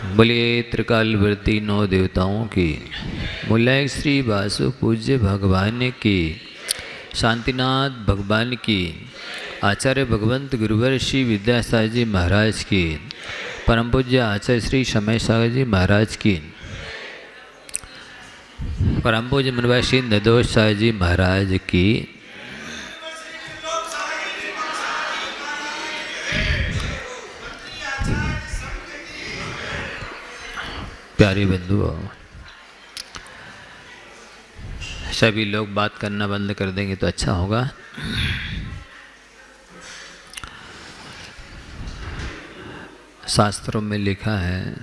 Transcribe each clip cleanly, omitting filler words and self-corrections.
बोलिए त्रिकालवर्ती नौ देवताओं की, मूल्य श्री वासु पूज्य भगवान की, शांतिनाथ भगवान की, आचार्य भगवंत गुरुवर श्री विद्यासागर जी महाराज की, परम पूज्य आचार्य श्री समय सागर जी महाराज की, परम पूज्य मुनिवर श्री निर्दोष सागर जी महाराज की, प्यारे बंधुओं, सभी लोग बात करना बंद कर देंगे तो अच्छा होगा। शास्त्रों में लिखा है,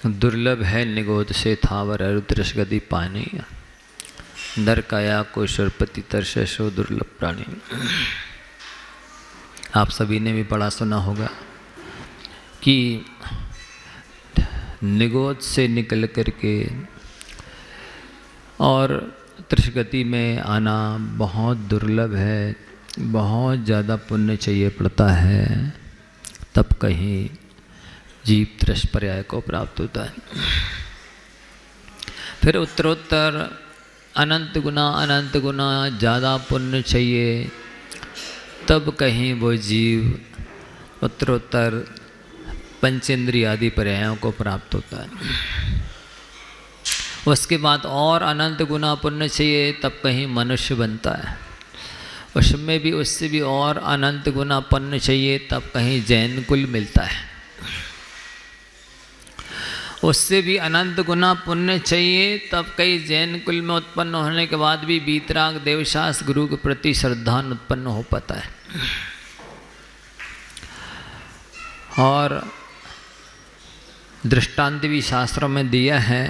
दुर्लभ है निगोद से थावर अरुद्रश गति पानी, नर काया को सुरपति तरसो दुर्लभ प्राणी। आप सभी ने भी पढ़ा सुना होगा कि निगोद से निकल करके और त्रिशगति में आना बहुत दुर्लभ है, बहुत ज़्यादा पुण्य चाहिए पड़ता है, तब कहीं जीव त्रश पर्याय को प्राप्त होता है। फिर उत्तरोत्तर अनंत गुना ज़्यादा पुण्य चाहिए, तब कहीं वो जीव उत्तरोत्तर पंचेंद्रिय आदि पर्यायों को प्राप्त होता है। उसके बाद और अनंत गुना पुण्य चाहिए, तब कहीं मनुष्य बनता है। उसमें भी उससे भी और अनंत गुना पुण्य चाहिए, तब कहीं जैन कुल मिलता है। उससे भी अनंत गुना पुण्य चाहिए, तब कहीं जैन कुल में उत्पन्न होने के बाद भी वीतराग देवशास गुरु के प्रति श्रद्धा उत्पन्न हो पाता है। और दृष्टांत भी शास्त्रों में दिया है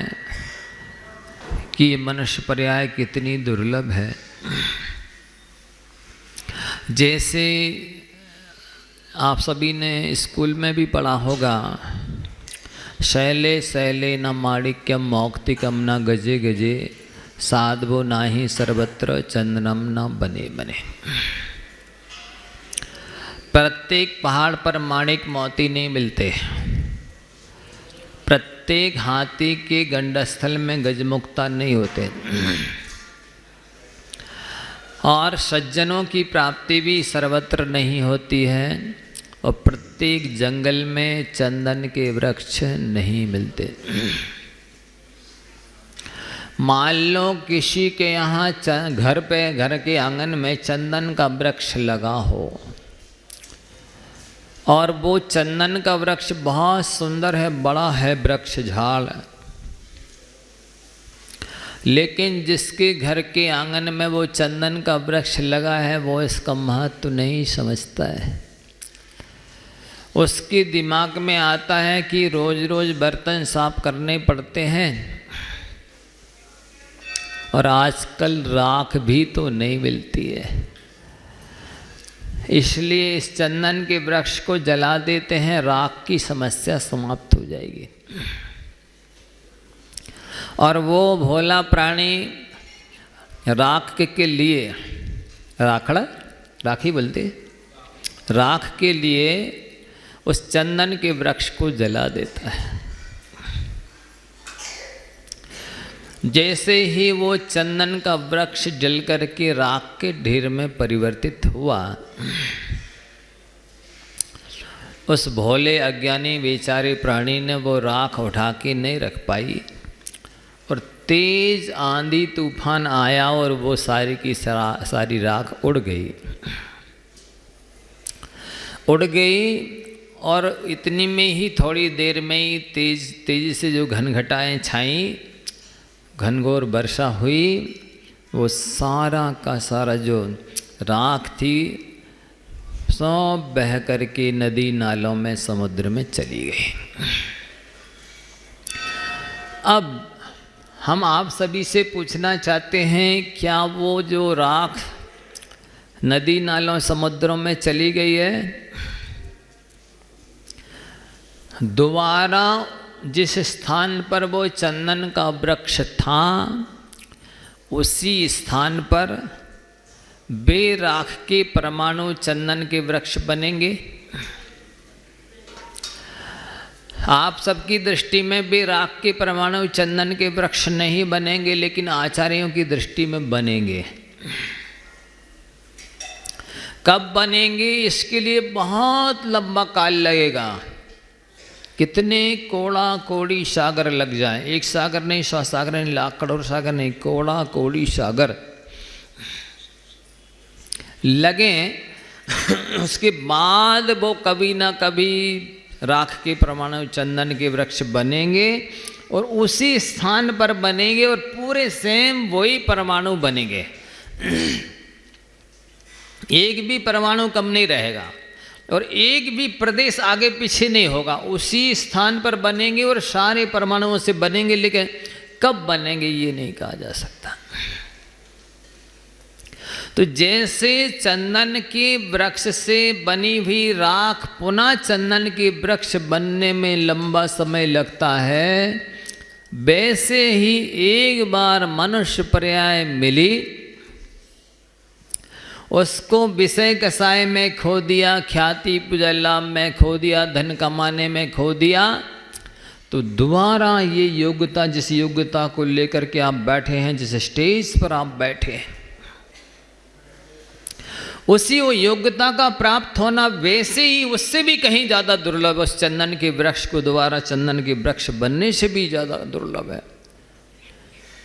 कि ये मनुष्य पर्याय कितनी दुर्लभ है। जैसे आप सभी ने स्कूल में भी पढ़ा होगा, शैले शैले न माणिक्यम मौक्तिकम न गजे गजे, साधवो नाही सर्वत्र चंदनम न बने बने। प्रत्येक पहाड़ पर माणिक मोती नहीं मिलते, प्रत्येक हाथी के गंडस्थल में गजमुक्ता नहीं होते, और सज्जनों की प्राप्ति भी सर्वत्र नहीं होती है, और प्रत्येक जंगल में चंदन के वृक्ष नहीं मिलते। मान लो किसी के यहाँ घर के आंगन में चंदन का वृक्ष लगा हो, और वो चंदन का वृक्ष बहुत सुंदर है, बड़ा है वृक्ष झाड़, लेकिन जिसके घर के आंगन में वो चंदन का वृक्ष लगा है वो इसका महत्व नहीं समझता है। उसके दिमाग में आता है कि रोज रोज बर्तन साफ करने पड़ते हैं, और आजकल राख भी तो नहीं मिलती है, इसलिए इस चंदन के वृक्ष को जला देते हैं, राख की समस्या समाप्त हो जाएगी। और वो भोला प्राणी राख के लिए, राखी बोलते, राख के लिए उस चंदन के वृक्ष को जला देता है। जैसे ही वो चंदन का वृक्ष जल करके राख के ढेर में परिवर्तित हुआ, उस भोले अज्ञानी बेचारे प्राणी ने वो राख उठा के नहीं रख पाई, और तेज आंधी तूफान आया और वो सारी की सारी राख उड़ गई। और इतनी में ही थोड़ी देर में ही तेजी से जो घनघटाएं छाई, घनघोर वर्षा हुई, वो सारा का सारा जो राख थी सब बह करके नदी नालों में समुद्र में चली गई। अब हम आप सभी से पूछना चाहते हैं, क्या वो जो राख नदी नालों समुद्रों में चली गई है, दोबारा जिस स्थान पर वो चंदन का वृक्ष था उसी स्थान पर बेराख के परमाणु चंदन के वृक्ष बनेंगे? आप सबकी दृष्टि में भी राख के परमाणु चंदन के वृक्ष नहीं बनेंगे, लेकिन आचार्यों की दृष्टि में बनेंगे। कब बनेंगे इसके लिए बहुत लंबा काल लगेगा। कितने कोड़ा कोड़ी सागर लग जाए, एक सागर नहीं, 100 सागर नहीं, लाख करोड़ सागर नहीं, कोड़ा कोड़ी सागर लगे, उसके बाद वो कभी ना कभी राख के परमाणु चंदन के वृक्ष बनेंगे और उसी स्थान पर बनेंगे और पूरे सेम वही परमाणु बनेंगे। एक भी परमाणु कम नहीं रहेगा और एक भी प्रदेश आगे पीछे नहीं होगा, उसी स्थान पर बनेंगे और सारे परमाणुओं से बनेंगे। लेकिन कब बनेंगे ये नहीं कहा जा सकता। तो जैसे चंदन के वृक्ष से बनी हुई राख पुनः चंदन के वृक्ष बनने में लंबा समय लगता है, वैसे ही एक बार मनुष्य पर्याय मिली, उसको विषय कसाय में खो दिया, ख्याति पूजा लाभ में खो दिया, धन कमाने में खो दिया, तो दोबारा ये योग्यता, जिस योग्यता को लेकर के आप बैठे हैं, जिस स्टेज पर आप बैठे हैं, उसी वो योग्यता का प्राप्त होना वैसे ही उससे भी कहीं ज़्यादा दुर्लभ, उस चंदन के वृक्ष को दोबारा चंदन के वृक्ष बनने से भी ज़्यादा दुर्लभ है।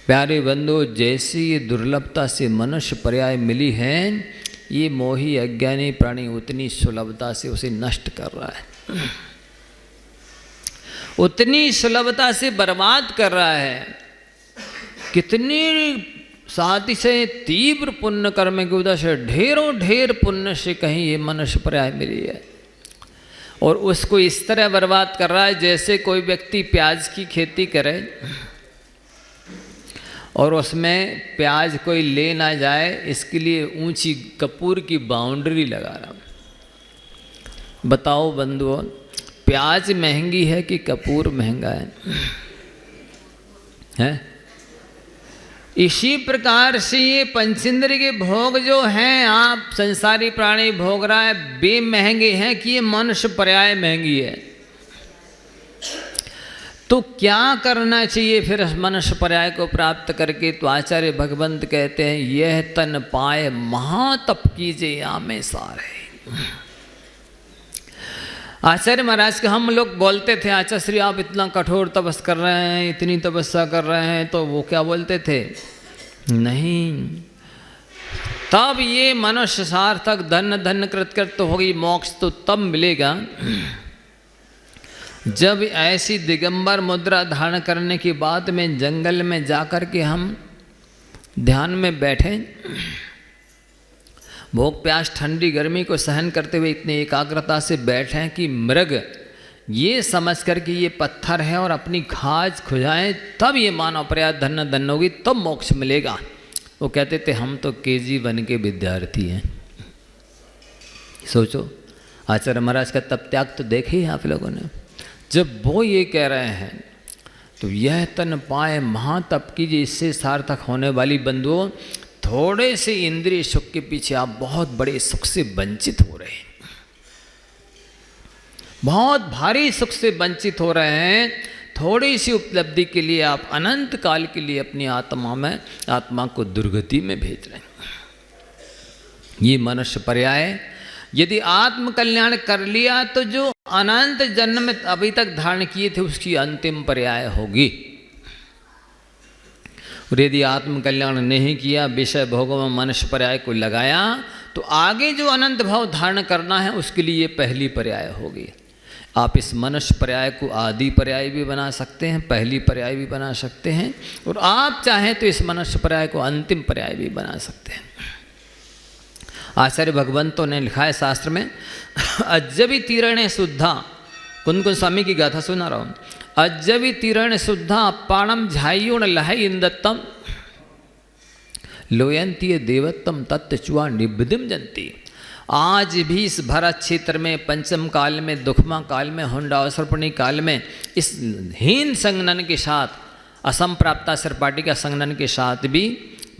प्यारे बंधु, जैसी ये दुर्लभता से मनुष्य पर्याय मिली है, ये मोही अज्ञानी प्राणी उतनी सुलभता से उसे नष्ट कर रहा है, उतनी सुलभता से बर्बाद कर रहा है। कितनी साथी से तीव्र पुण्य कर्म की वजह से ढेरों ढेर पुण्य से कहीं ये मनुष्य पर्याय मिली है, और उसको इस तरह बर्बाद कर रहा है जैसे कोई व्यक्ति प्याज की खेती करे और उसमें प्याज कोई ले ना जाए इसके लिए ऊंची कपूर की बाउंड्री लगा रहा। बताओ बंधुओं, प्याज महंगी है कि कपूर महंगा है? इसी प्रकार से ये पंचेंद्रिय के भोग जो हैं, आप संसारी प्राणी भोग रहा है, वे महंगे हैं कि ये मनुष्य पर्याय महंगी है। तो क्या करना चाहिए फिर मनुष्य पर्याय को प्राप्त करके? तो आचार्य भगवंत कहते हैं, यह तन पाए महातप कीजिए आमे सारे। आचार्य महाराज के हम लोग बोलते थे, आचार्य श्री आप इतना कठोर तपस कर रहे हैं, इतनी तपस्या कर रहे हैं, तो वो क्या बोलते थे, नहीं, तब ये मनुष्य सार्थक धन धन कृत तो होगी, मोक्ष तो तब मिलेगा जब ऐसी दिगंबर मुद्रा धारण करने के बाद में जंगल में जाकर के हम ध्यान में बैठे, भूख प्यास ठंडी गर्मी को सहन करते हुए इतनी एकाग्रता से बैठे कि मृग ये समझ कर कि ये पत्थर है और अपनी खाज खुजाएं, तब ये मानव पर्याय धन्य धन्य होगी, तब मोक्ष मिलेगा। वो कहते थे हम तो KG1 के विद्यार्थी हैं। सोचो, आचार्य महाराज का तप त्याग तो देखे ही आप लोगों ने। जब वो ये कह रहे हैं तो यह तन पाए महातप कीजिए, इससे सार्थक होने वाली बंधुओं, थोड़े से इंद्रिय सुख के पीछे आप बहुत बड़े सुख से वंचित हो रहे हैं, बहुत भारी सुख से वंचित हो रहे हैं। थोड़ी सी उपलब्धि के लिए आप अनंत काल के लिए अपनी आत्मा को दुर्गति में भेज रहे हैं। ये मनुष्य पर्याय यदि आत्म कल्याण कर लिया तो जो अनंत जन्म में अभी तक धारण किए थे उसकी अंतिम पर्याय होगी। और यदि आत्म कल्याण नहीं किया, विषय भोगों में मनुष्य पर्याय को लगाया, तो आगे जो अनंत भाव धारण करना है उसके लिए ये पहली पर्याय होगी। आप इस मनुष्य पर्याय को आदि पर्याय भी बना सकते हैं, पहली पर्याय भी बना सकते हैं, और आप चाहें तो इस मनुष्य पर्याय को अंतिम पर्याय भी बना सकते हैं। आचार्य भगवंतों ने लिखा है शास्त्र में, अज्जवि तीरणे शुद्धा, कुंद स्वामी की गाथा सुना रहा हूँ, अज्जवि तीरण शुद्धा अपाणम झाइयोण लहै इंदत्तम लोयंती देवत्तम तत्चुआ निबदिम जनती। आज भी इस भरत क्षेत्र में पंचम काल में, दुखमा काल में, हुंडावसर्पणी काल में इस हीन संगनन के साथ, असंप्राप्ता सरपाटी का संगनन के साथ भी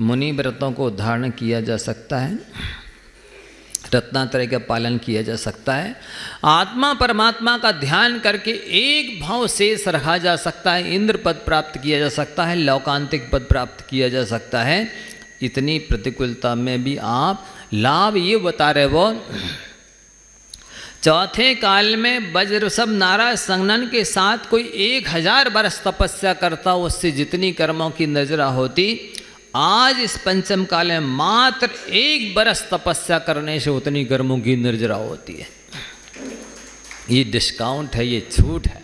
मुनि व्रतों को धारण किया जा सकता है। रत्नात्रय का पालन किया जा सकता है। आत्मा परमात्मा का ध्यान करके एक भाव शेष रखा जा सकता है, इंद्र पद प्राप्त किया जा सकता है, लौकांतिक पद प्राप्त किया जा सकता है। इतनी प्रतिकूलता में भी आप लाभ ये बता रहे वो चौथे काल में वज्र सब नाराज संगनन के साथ कोई 1000 वर्ष तपस्या करता, उससे जितनी कर्मों की नजरा होती, आज इस पंचम काल में मात्र 1 बरस तपस्या करने से उतनी कर्मों की नजरा होती है। ये डिस्काउंट है, ये छूट है।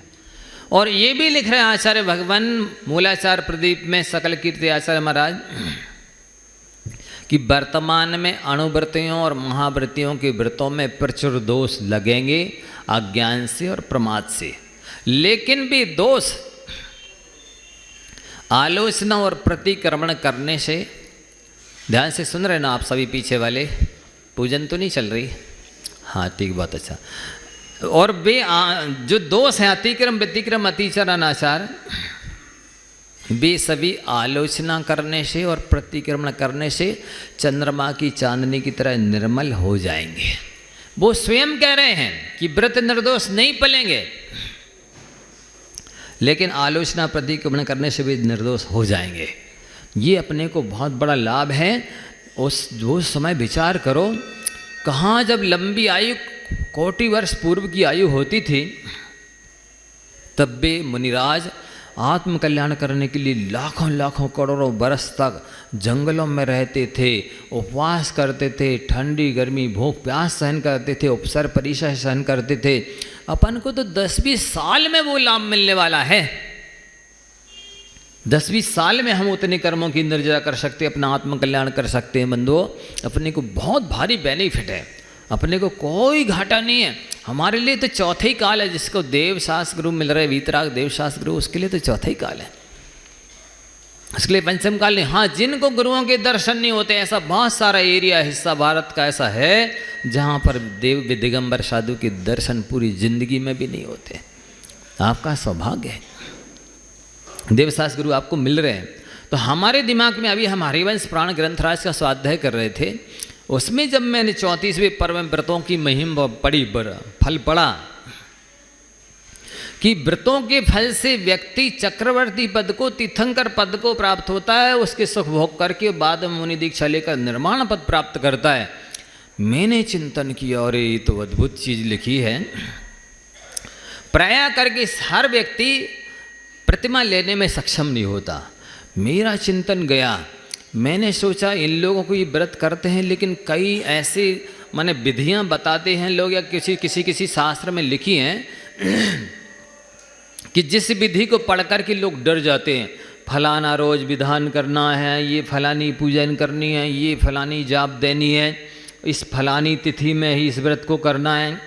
और ये भी लिख रहे हैं आचार्य भगवान मूलाचार प्रदीप में सकल कीर्ति आचार्य महाराज कि वर्तमान में अणुव्रतियों और महाव्रतियों के व्रतों में प्रचुर दोष लगेंगे अज्ञान से और प्रमाद से, लेकिन भी दोष आलोचना और प्रतिक्रमण करने से, ध्यान से सुन रहे ना आप सभी पीछे वाले, पूजन तो नहीं चल रही? हाँ ठीक, बात अच्छा। और वे जो दोष हैं अतिक्रम व्यतिक्रम अतिचर अनाचार, वे सभी आलोचना करने से और प्रतिक्रमण करने से चंद्रमा की चांदनी की तरह निर्मल हो जाएंगे। वो स्वयं कह रहे हैं कि व्रत निर्दोष नहीं पलेंगे, लेकिन आलोचना प्रतिक्रमण करने से भी निर्दोष हो जाएंगे। ये अपने को बहुत बड़ा लाभ है। वो समय विचार करो, कहाँ जब लंबी आयु कोटि वर्ष पूर्व की आयु होती थी, तब भी मुनिराज आत्म कल्याण करने के लिए लाखों लाखों करोड़ों बरस तक जंगलों में रहते थे, उपवास करते थे, ठंडी गर्मी भूख प्यास सहन करते थे, उपसर परीक्षा सहन करते थे। अपन को तो 10-20 साल में वो लाभ मिलने वाला है। 10-20 साल में हम उतने कर्मों की निर्जरा कर सकते, अपना आत्म कल्याण कर सकते हैं। बंधुओं, अपने को बहुत भारी बेनिफिट है, अपने को कोई घाटा नहीं है। हमारे लिए तो चौथे ही काल है, जिसको देव शास्त्र गुरु मिल रहे, वीतराग देव शास्त्र गुरु, उसके लिए तो चौथा ही काल है, उसके लिए पंचम काल नहीं। हाँ, जिनको गुरुओं के दर्शन नहीं होते, ऐसा बहुत सारा एरिया हिस्सा भारत का ऐसा है जहाँ पर देव दिगंबर साधु के दर्शन पूरी जिंदगी में भी नहीं होते। आपका सौभाग्य है, देव शास्त्र गुरु आपको मिल रहे हैं। तो हमारे दिमाग में अभी हम हरिवंश पुराण ग्रंथराज का स्वाध्याय कर रहे थे, उसमें जब मैंने 34वें पर्व में व्रतों की महिमा पढ़ी, फल पढ़ा कि व्रतों के फल से व्यक्ति चक्रवर्ती पद को, तीर्थंकर पद को प्राप्त होता है, उसके सुख भोग करके बाद में मुनि दीक्षा लेकर निर्माण पद प्राप्त करता है। मैंने चिंतन किया और ये तो अद्भुत चीज लिखी है। प्राय करके हर व्यक्ति प्रतिमा लेने में सक्षम नहीं होता। मेरा चिंतन गया, मैंने सोचा इन लोगों को ये व्रत करते हैं, लेकिन कई ऐसे माने विधियां बताते हैं लोग, या किसी शास्त्र में लिखी हैं कि जिस विधि को पढ़कर के लोग डर जाते हैं। फलाना रोज विधान करना है, ये फलानी पूजन करनी है, ये फलानी जाप देनी है, इस फलानी तिथि में ही इस व्रत को करना है,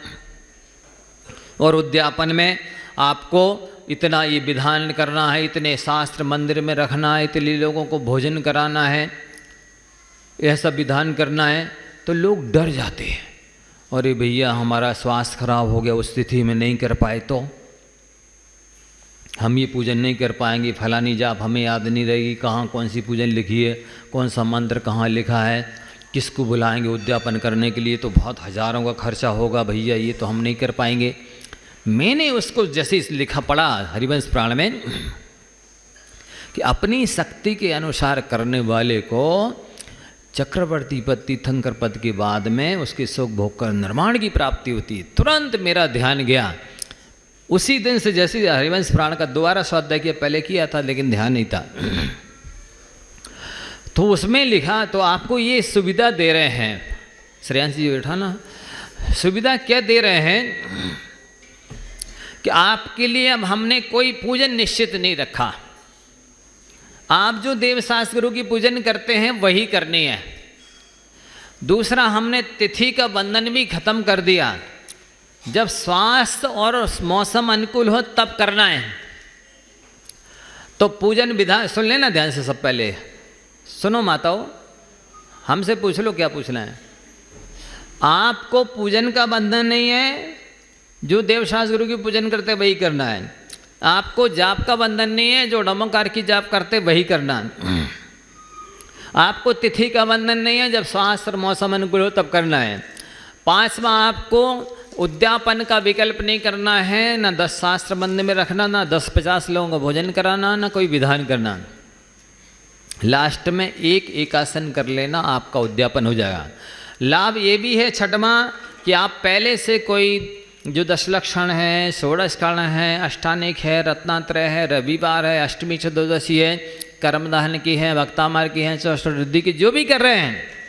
और उद्यापन में आपको इतना ये विधान करना है, इतने शास्त्र मंदिर में रखना है, इतने लोगों को भोजन कराना है, ऐसा विधान करना है। तो लोग डर जाते हैं, अरे भैया हमारा स्वास्थ्य खराब हो गया, उस तिथि में नहीं कर पाए तो हम ये पूजन नहीं कर पाएंगे, फलानी जाप हमें याद नहीं रहेगी, कहाँ कौन सी पूजन लिखी है, कौन सा मंत्र कहाँ लिखा है, किसको बुलाएंगे उद्यापन करने के लिए, तो बहुत हजारों का खर्चा होगा भैया, ये तो हम नहीं कर पाएंगे। मैंने उसको जैसे लिखा पढ़ा हरिवंश पुराण में कि अपनी शक्ति के अनुसार करने वाले को चक्रवर्ती पद, तीर्थंकर पद के बाद में उसके सुख भोग कर निर्माण की प्राप्ति होती है। तुरंत मेरा ध्यान गया, उसी दिन से जैसे हरिवंश पुराण का दोबारा स्वाध्याय किया, पहले किया था लेकिन ध्यान नहीं था, तो उसमें लिखा, तो आपको ये सुविधा दे रहे हैं, श्रेयांश जी बैठा ना, सुविधा क्या दे रहे हैं कि आपके लिए अब हमने कोई पूजन निश्चित नहीं रखा, आप जो देव शास्त्र गुरु की पूजन करते हैं वही करनी है। दूसरा, हमने तिथि का बंधन भी खत्म कर दिया, जब स्वास्थ्य और मौसम अनुकूल हो तब करना है। तो पूजन विधान सुन लेना ध्यान से, सब पहले सुनो माताओं, हमसे पूछ लो क्या पूछना है। आपको पूजन का बंधन नहीं है, जो देवशास्त्र गुरु की पूजन करते वही करना है। आपको जाप का बंधन नहीं है, जो नमोकार की जाप करते वही करना है। आपको तिथि का बंधन नहीं है, जब स्वास्थ्य मौसम अनुकूल हो तब करना है। पांचवा, आपको उद्यापन का विकल्प नहीं करना है, ना 10 शास्त्र बंद में रखना, ना 10-50 लोगों को भोजन कराना, ना कोई विधान करना। लास्ट में एक एकासन कर लेना, आपका उद्यापन हो जाएगा। लाभ ये भी है छठवां कि आप पहले से कोई जो 10 लक्षण है, षोडश कर्ण है, अष्टानिक है, रत्नात्रय है, रविवार है, अष्टमी चतुर्दशी है, कर्मदाहन की है, भक्तामार की है, चौष्टि की, जो भी कर रहे हैं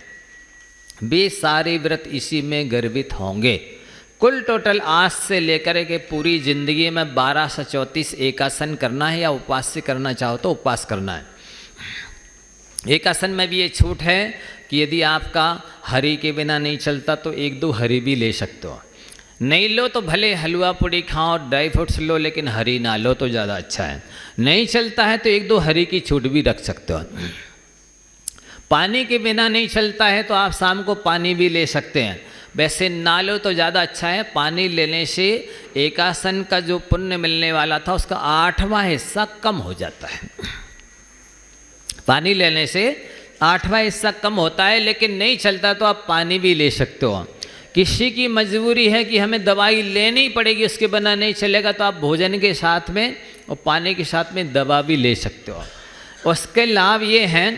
वे सारे व्रत इसी में गर्भित होंगे। कुल टोटल आज से लेकर के पूरी जिंदगी में 1234 एकासन करना है, या उपवास से करना चाहो तो उपवास करना है। एकासन में भी ये छूट है कि यदि आपका हरी के बिना नहीं चलता तो 1-2 हरी भी ले सकते हो। नहीं लो तो भले हलवा पूड़ी खाओ, ड्राई फ्रूट्स लो, लेकिन हरी ना लो तो ज़्यादा अच्छा है। नहीं चलता है तो 1-2 हरी की छूट भी रख सकते हो। पानी के बिना नहीं चलता है तो आप शाम को पानी भी ले सकते हैं। वैसे ना लो तो ज़्यादा अच्छा है। पानी लेने से एकासन का जो पुण्य मिलने वाला था उसका 8वां हिस्सा कम हो जाता है। पानी लेने से 8वां हिस्सा कम होता है, लेकिन नहीं चलता तो आप पानी भी ले सकते हो। किसी की मजबूरी है कि हमें दवाई लेनी पड़ेगी, उसके बिना नहीं चलेगा, तो आप भोजन के साथ में और पानी के साथ में दवा भी ले सकते हो। उसके लाभ ये हैं,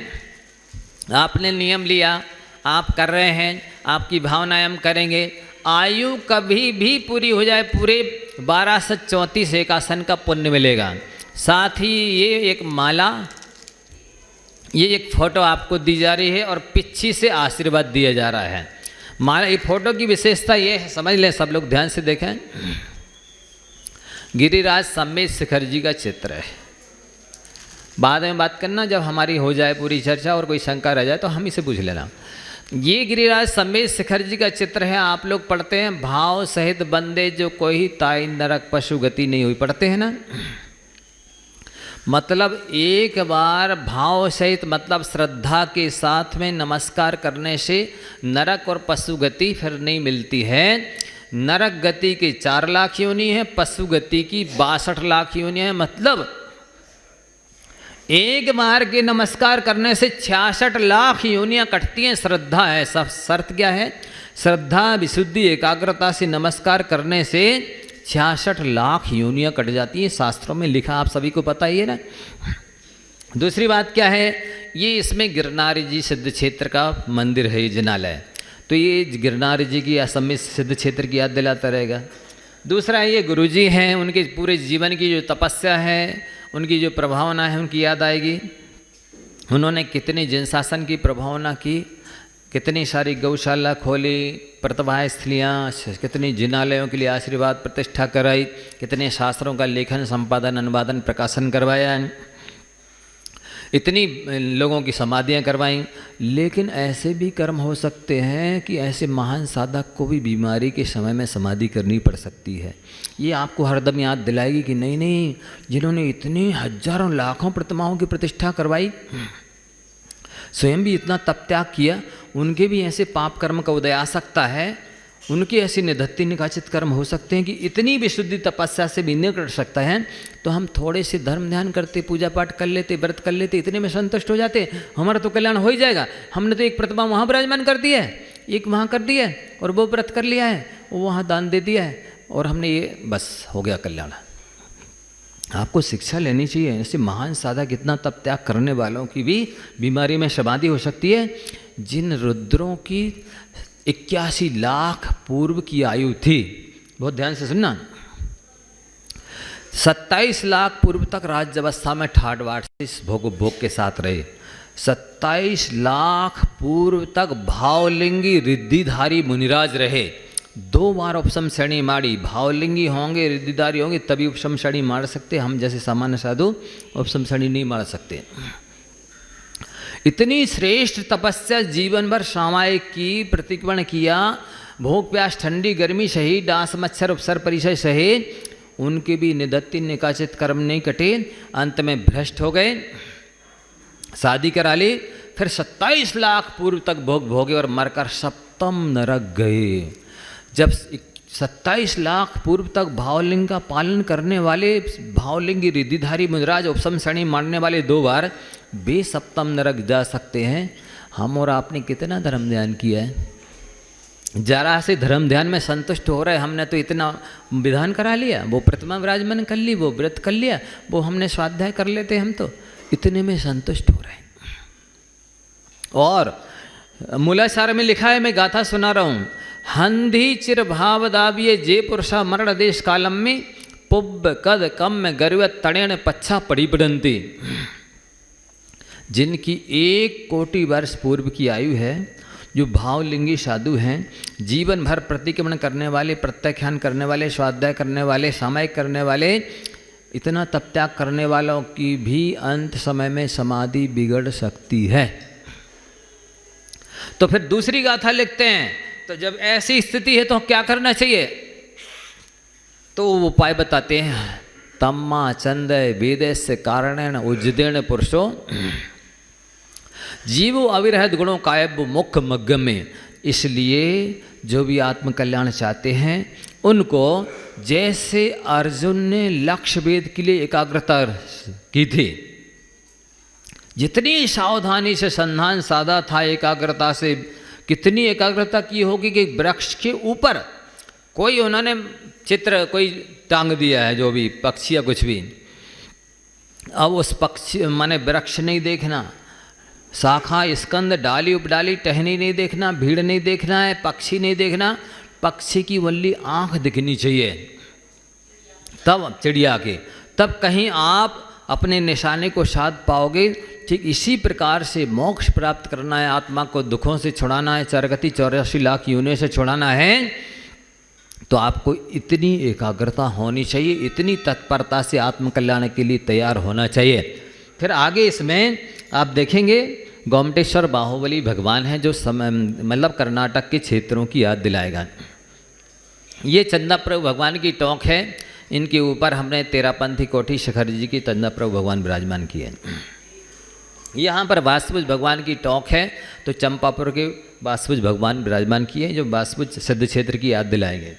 आपने नियम लिया, आप कर रहे हैं, आपकी भावनाएं हम करेंगे, आयु कभी भी पूरी हो जाए, पूरे 1234 एकासन का पुण्य मिलेगा। साथ ही ये एक माला, ये एक फोटो आपको दी जा रही है और पीछे से आशीर्वाद दिया जा रहा है। माला, ये फोटो की विशेषता ये है, समझ लें सब लोग ध्यान से देखें। गिरिराज सम्मेद शिखर जी का चित्र है। बाद में बात करना जब हमारी हो जाए पूरी चर्चा और कोई शंका रह जाए तो हम इसे पूछ लेना। ये गिरिराज सम्मेद शिखर जी का चित्र है। आप लोग पढ़ते हैं भाव सहित बंदे जो कोई ताई नरक पशु गति नहीं हुई, पढ़ते हैं ना। मतलब एक बार भाव सहित, मतलब श्रद्धा के साथ में नमस्कार करने से नरक और पशु गति फिर नहीं मिलती है। नरक गति की 4 लाख योनि है, पशु गति की 62 लाख योनि है। मतलब एक बार के नमस्कार करने से 66 लाख योनियां कटती हैं। श्रद्धा है, सब शर्त क्या है? श्रद्धा, विशुद्धि, एकाग्रता से नमस्कार करने से 66 लाख योनियां कट जाती हैं। शास्त्रों में लिखा, आप सभी को पता ही है ना। दूसरी बात क्या है, ये इसमें गिरनारी जी सिद्ध क्षेत्र का मंदिर है, ये जिनालय। तो ये गिरनारी जी की असम में सिद्ध क्षेत्र की याद दिलाता रहेगा। दूसरा ये गुरु जी हैं, उनके पूरे जीवन की जो तपस्या है, उनकी जो प्रभावना है, उनकी याद आएगी। उन्होंने कितनी जन शासन की प्रभावना की, कितनी सारी गौशाला खोली, प्रतिभा स्थलियाँ, कितनी जिनालयों के लिए आशीर्वाद प्रतिष्ठा कराई, कितने शास्त्रों का लेखन, संपादन, अनुवादन, प्रकाशन करवाया, इतनी लोगों की समाधियाँ करवाई। लेकिन ऐसे भी कर्म हो सकते हैं कि ऐसे महान साधक को भी बीमारी के समय में समाधि करनी पड़ सकती है। ये आपको हरदम याद दिलाएगी कि नहीं नहीं, जिन्होंने इतनी हजारों लाखों प्रतिमाओं की प्रतिष्ठा करवाई, स्वयं भी इतना तप त्याग किया, उनके भी ऐसे पाप कर्म का उदय आ सकता है, उनके ऐसे निधत्ति निकाचित कर्म हो सकते हैं कि इतनी विशुद्धि तपस्या से भी नहीं कर सकता है। तो हम थोड़े से धर्म ध्यान करते, पूजा पाठ कर लेते, व्रत कर लेते, इतने में संतुष्ट हो जाते, हमारा तो कल्याण हो ही जाएगा। हमने तो एक प्रतिमा वहाँ विराजमान कर दिया है, एक वहाँ कर दिया है, और वो व्रत कर लिया है, वो वहाँ दान दे दिया है, और हमने ये बस हो गया कल्याण। आपको शिक्षा लेनी चाहिए। ऐसे महान साधक, इतना तप त्याग करने वालों की भी बीमारी में समाधि हो सकती है। जिन रुद्रों की 81 लाख पूर्व की आयु थी, बहुत ध्यान से सुनना, 27 लाख पूर्व तक राज्य अवस्था में ठाट बाट से भोग के साथ रहे। 27 लाख पूर्व तक भावलिंगी रिद्धिधारी मुनिराज रहे। 2 बार उपशम श्रेणी मारी। भावलिंगी होंगे, रिद्धिधारी होंगे, तभी उपशम श्रेणी मार सकते। हम जैसे सामान्य साधु उपशम श्रेणी नहीं मार सकते। इतनी श्रेष्ठ तपस्या जीवन भर सामायिक की, प्रतिक्रमण किया, भोग प्यास, ठंडी गर्मी सही, डांस मच्छर उपसर परिचय सहे, उनके भी निधत्ति निकाचित कर्म नहीं कटे। अंत में भ्रष्ट हो गए, शादी करा ली, फिर 27 लाख पूर्व तक भोग भोगे और मरकर सप्तम नरक गए। जब 27 लाख पूर्व तक भावलिंग का पालन करने वाले भावलिंगी रिद्धिधारी मुनिराज उपशम श्रेणी मारने वाले 2 बार वे सप्तम नरक जा सकते हैं। हम और आपने कितना धर्म ध्यान किया है, जरा से धर्म ध्यान में संतुष्ट हो रहे, हमने तो इतना विधान करा लिया, वो प्रतिमा विराजमान कर ली, वो व्रत कर लिया, वो हमने स्वाध्याय कर लेते, हम तो इतने में संतुष्ट हो रहे। और मूलासार में लिखा है, मैं गाथा सुना रहा हूँ, हंधी चिर भाव दाविये जे पुरुषा मरण देश कालम में पुब कद कम में गर्व तड़ेण पच्छा पड़ी पड़ंती। जिनकी 1 कोटि वर्ष पूर्व की आयु है, जो भावलिंगी साधु हैं, जीवन भर प्रतिक्रमण करने वाले, प्रत्याख्यान करने वाले, स्वाध्याय करने वाले, सामायिक करने वाले, इतना तप त्याग करने वालों की भी अंत समय में समाधि बिगड़ सकती है। तो फिर दूसरी गाथा लिखते हैं, तो जब ऐसी स्थिति है तो क्या करना चाहिए? तो वो उपाय बताते हैं, तम्मा चंद वेदेश कारणेन उज्जदेन पुरुषो जीवो अविरहित गुणों कायब मुख मग्ग में। इसलिए जो भी आत्मकल्याण चाहते हैं उनको, जैसे अर्जुन ने लक्ष्य वेद के लिए एकाग्रता की थी, जितनी सावधानी से संधान साधा था एकाग्रता से, कितनी एकाग्रता की होगी कि वृक्ष के ऊपर कोई उन्होंने चित्र कोई टांग दिया है, जो भी पक्षी या कुछ भी, अब उस पक्षी माने वृक्ष नहीं देखना, शाखा स्कंद डाली उपडाली टहनी नहीं देखना, भीड़ नहीं देखना है, पक्षी नहीं देखना, पक्षी की वल्ली आँख दिखनी चाहिए, तब चिड़िया की, तब कहीं आप अपने निशाने को साध पाओगे। ठीक इसी प्रकार से मोक्ष प्राप्त करना है, आत्मा को दुखों से छुड़ाना है, चरगति 84 लाख योनियों से छुड़ाना है, तो आपको इतनी एकाग्रता होनी चाहिए, इतनी तत्परता से आत्मकल्याण के लिए तैयार होना चाहिए। फिर आगे इसमें आप देखेंगे गोमटेश्वर बाहुबली भगवान हैं, जो मतलब कर्नाटक के क्षेत्रों की याद दिलाएगा। ये चंदाप्रभु भगवान की टोंक है, इनके ऊपर हमने तेरापंथी कोठी शिखर जी की चंदाप्रभु भगवान विराजमान किए। यहाँ पर वासुज भगवान की टोंक है, तो चंपापुर के वासुज भगवान विराजमान किए, जो वासुज सिद्ध क्षेत्र की याद दिलाएंगे।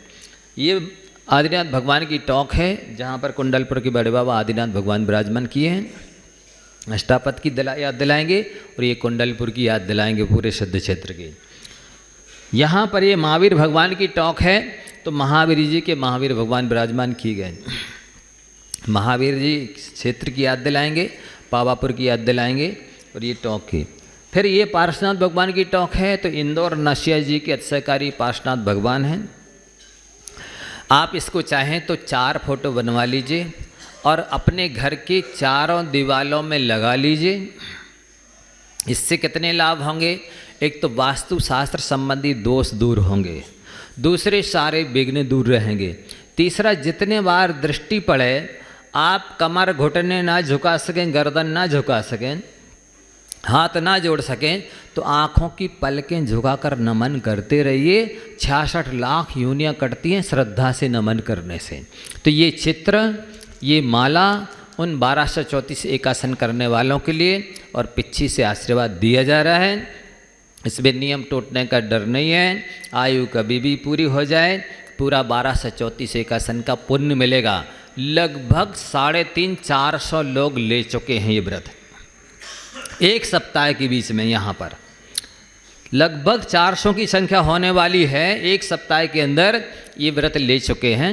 ये आदिनाथ भगवान की टोंक है, जहाँ पर कुंडलपुर के बड़े बाबा आदिनाथ भगवान विराजमान किए हैं, अष्टापद की याद दिलाएंगे, और ये कुंडलपुर की याद दिलाएंगे पूरे सिद्ध क्षेत्र की। यहाँ पर ये महावीर भगवान की टोंक है, तो महावीर जी के महावीर भगवान विराजमान किए गए। महावीर जी क्षेत्र की याद दिलाएंगे, पावापुर की याद दिलाएंगे, और ये टोंक की। फिर ये पार्श्वनाथ भगवान की टोंक है, तो इंदौर नशिया जी के अतिशयकारी पार्श्वनाथ भगवान हैं। आप इसको चाहें तो 4 फोटो बनवा लीजिए और अपने घर के चारों दीवालों में लगा लीजिए। इससे कितने लाभ होंगे? एक तो वास्तु शास्त्र संबंधी दोष दूर होंगे, दूसरे सारे विघ्न दूर रहेंगे, तीसरा जितने बार दृष्टि पड़े आप कमर घुटने ना झुका सकें, गर्दन ना झुका सकें, हाथ ना जोड़ सकें, तो आँखों की पलकें झुकाकर नमन करते रहिए। 66 लाख योनियाँ कटती हैं श्रद्धा से नमन करने से। तो ये चित्र, ये माला उन 1234 एकासन करने वालों के लिए और पिच्छी से आशीर्वाद दिया जा रहा है। इसमें नियम टूटने का डर नहीं है, आयु कभी भी पूरी हो जाए, पूरा 1234 एकासन का पुण्य मिलेगा। लगभग 350-400 लोग ले चुके हैं ये व्रत, एक सप्ताह के बीच में। यहाँ पर लगभग 400 की संख्या होने वाली है, एक सप्ताह के अंदर ये व्रत ले चुके हैं।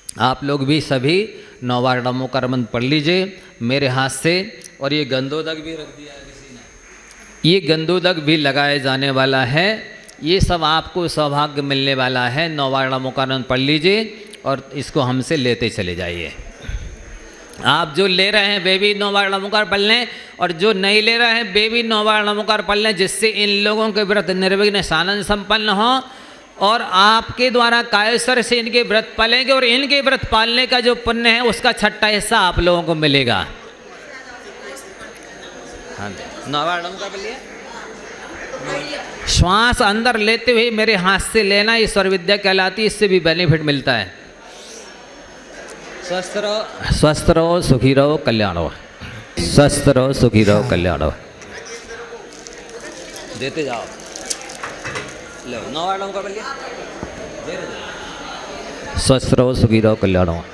आप लोग भी सभी 9 बार नमो का मंत्र पढ़ लीजिए मेरे हाथ से। और ये गंधोदक भी रख दिया है किसी ने, ये गंधोदक भी लगाए जाने वाला है। ये सब आपको सौभाग्य मिलने वाला है। 9 बार नमो का मंत्र पढ़ लीजिए और इसको हमसे लेते चले जाइए। आप जो ले रहे हैं वे भी 9 बार नमोकार पढ़ लें, और जो नहीं ले रहे हैं वे भी 9 बार नमोकार पढ़ लें, जिससे इन लोगों के व्रत निर्विघ्न सानंद संपन्न हो और आपके द्वारा कायस्वर से इनके व्रत पालेंगे और इनके व्रत पालने का जो पुण्य है उसका 6ठा हिस्सा आप लोगों को मिलेगा। हाँ, 9 बार नमोकार पढ़ लिया। श्वास अंदर लेते हुए मेरे हाथ से लेना, ईश्वर विद्या कहलाती है, इससे भी बेनिफिट मिलता है। स्वस्थ रहो, सुखी रहो, कल्याण हो। स्वस्थ रहो, सुखी रहो, कल्याण हो। देते जाओ। लो 9 बार नमोकार पढ़ लिया। स्वस्थ रहो, सुखी रहो, कल्याण हो।